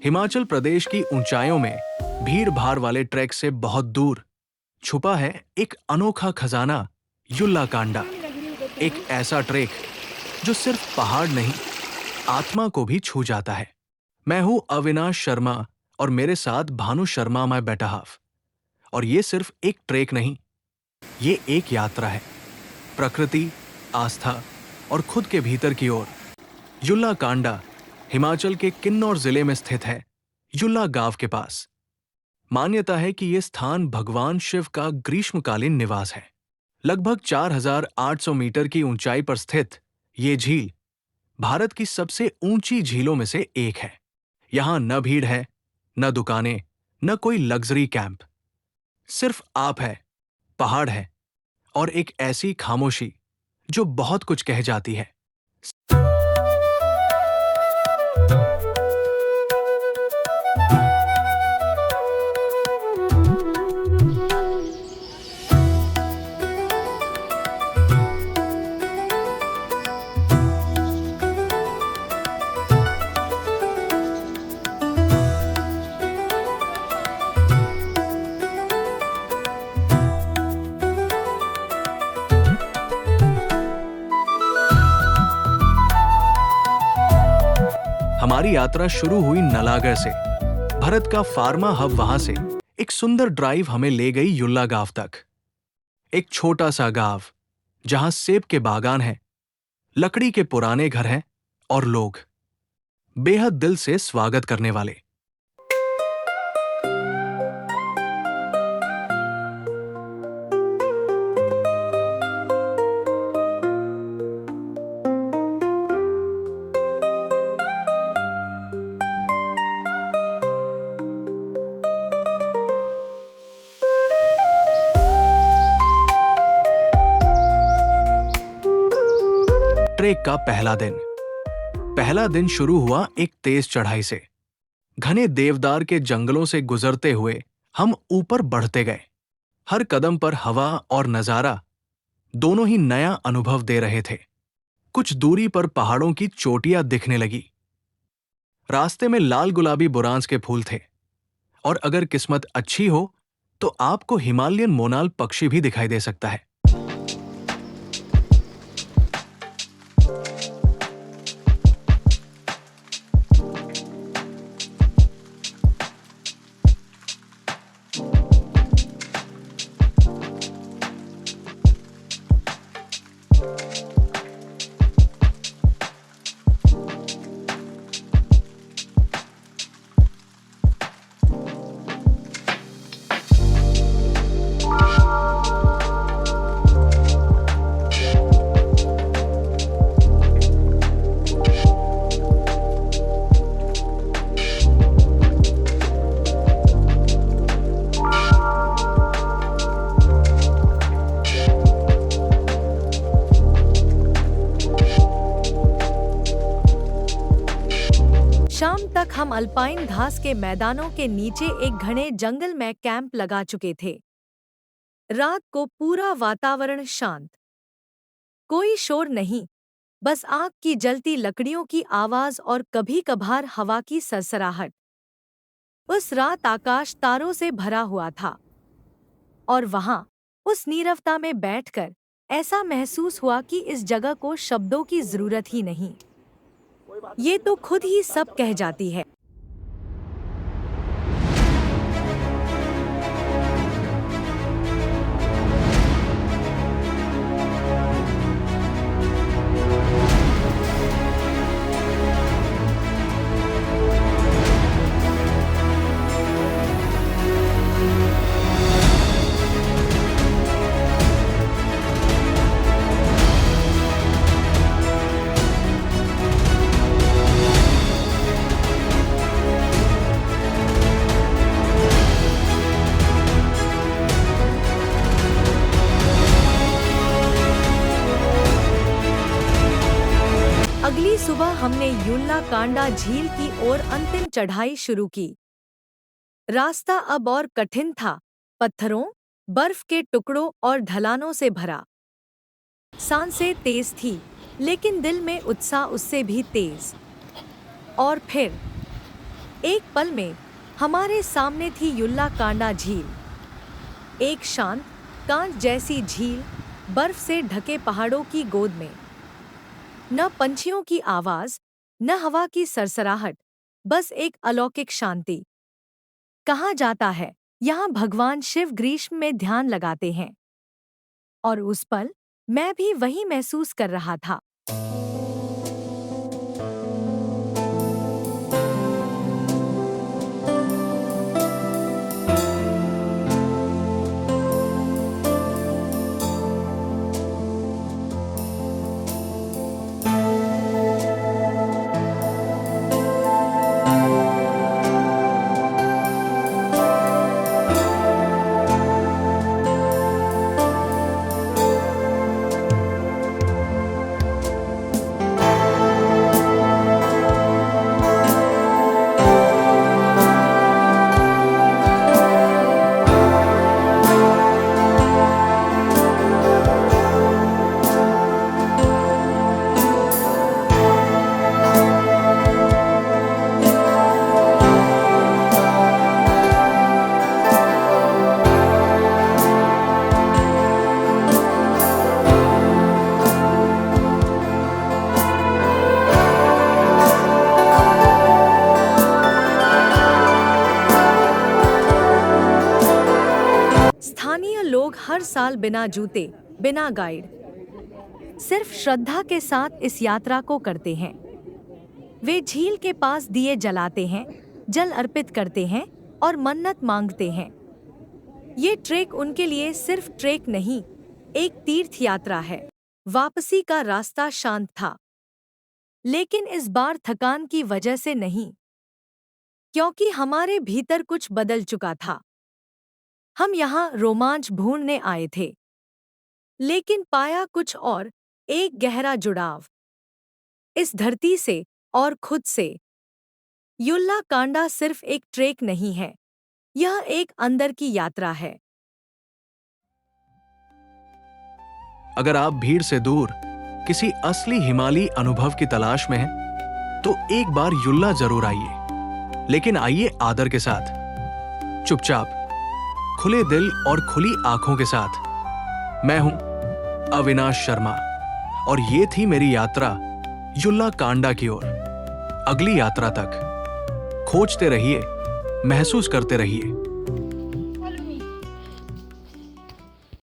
हिमाचल प्रदेश की ऊंचाइयों में भीड़ भाड़ वाले ट्रैक से बहुत दूर छुपा है एक अनोखा खजाना, युल्ला कांडा। एक ऐसा ट्रैक जो सिर्फ पहाड़ नहीं, आत्मा को भी छू जाता है। मैं हूं अविनाश शर्मा और मेरे साथ भानु शर्मा, माय बेटा हाफ। और ये सिर्फ एक ट्रैक नहीं, ये एक यात्रा है, प्रकृति, आस्था और खुद के भीतर की ओर। युल्ला कांडा हिमाचल के किन्नौर जिले में स्थित है, युल्ला गांव के पास। मान्यता है कि यह स्थान भगवान शिव का ग्रीष्मकालीन निवास है। लगभग 4,800 मीटर की ऊंचाई पर स्थित ये झील भारत की सबसे ऊंची झीलों में से एक है। यहां न भीड़ है, न दुकानें, न कोई लग्जरी कैंप। सिर्फ आप है, पहाड़ है और एक ऐसी खामोशी जो बहुत कुछ कह जाती है। हमारी यात्रा शुरू हुई नलागर से। भारत का फार्मा हब वहां से एक सुंदर ड्राइव हमें ले गई युल्ला गांव तक। एक छोटा सा गांव जहां सेब के बागान हैं, लकड़ी के पुराने घर हैं और लोग बेहद दिल से स्वागत करने वाले। ट्रेक का पहला दिन शुरू हुआ एक तेज चढ़ाई से। घने देवदार के जंगलों से गुजरते हुए हम ऊपर बढ़ते गए। हर कदम पर हवा और नजारा दोनों ही नया अनुभव दे रहे थे। कुछ दूरी पर पहाड़ों की चोटियां दिखने लगी। रास्ते में लाल गुलाबी बुरांस के फूल थे और अगर किस्मत अच्छी हो तो आपको हिमालयन मोनाल पक्षी भी दिखाई दे सकता है। शाम तक हम अल्पाइन घास के मैदानों के नीचे एक घने जंगल में कैंप लगा चुके थे। रात को पूरा वातावरण शांत, कोई शोर नहीं, बस आग की जलती लकड़ियों की आवाज और कभी-कभार हवा की सरसराहट। उस रात आकाश तारों से भरा हुआ था और वहां, उस नीरवता में बैठकर ऐसा महसूस हुआ कि इस जगह को शब्दों की जरूरत ही नहीं, ये तो खुद ही सब कह जाती है। अगली सुबह हमने युल्ला कांडा झील की ओर अंतिम चढ़ाई शुरू की। रास्ता अब और कठिन था, पत्थरों, बर्फ के टुकड़ों और ढलानों से भरा। सांसें तेज थी, लेकिन दिल में उत्साह उससे भी तेज। और फिर एक पल में हमारे सामने थी युल्ला कांडा झील। एक शांत, कांच जैसी झील, बर्फ से ढके पहाड़ों की गोद में। न पंछियों की आवाज, न हवा की सरसराहट, बस एक अलौकिक शांति। कहा जाता है, यहाँ भगवान शिव ग्रीष्म में ध्यान लगाते हैं। और उस पल मैं भी वही महसूस कर रहा था। स्थानीय लोग हर साल बिना जूते, बिना गाइड, सिर्फ श्रद्धा के साथ इस यात्रा को करते हैं। वे झील के पास दिए जलाते हैं, जल अर्पित करते हैं और मन्नत मांगते हैं। ये ट्रेक उनके लिए सिर्फ ट्रेक नहीं, एक तीर्थ यात्रा है। वापसी का रास्ता शांत था, लेकिन इस बार थकान की वजह से नहीं, क्योंकि हमारे भीतर कुछ बदल चुका था। हम यहाँ रोमांच ढूंढने आए थे, लेकिन पाया कुछ और, एक गहरा जुड़ाव इस धरती से और खुद से। युल्ला कांडा सिर्फ एक ट्रेक नहीं है, यह एक अंदर की यात्रा है। अगर आप भीड़ से दूर किसी असली हिमालयी अनुभव की तलाश में हैं, तो एक बार युल्ला जरूर आइए, लेकिन आइए आदर के साथ, चुपचाप, खुले दिल और खुली आंखों के साथ। मैं हूं अविनाश शर्मा और ये थी मेरी यात्रा युल्ला कांडा की ओर। अगली यात्रा तक खोजते रहिए, महसूस करते रहिए।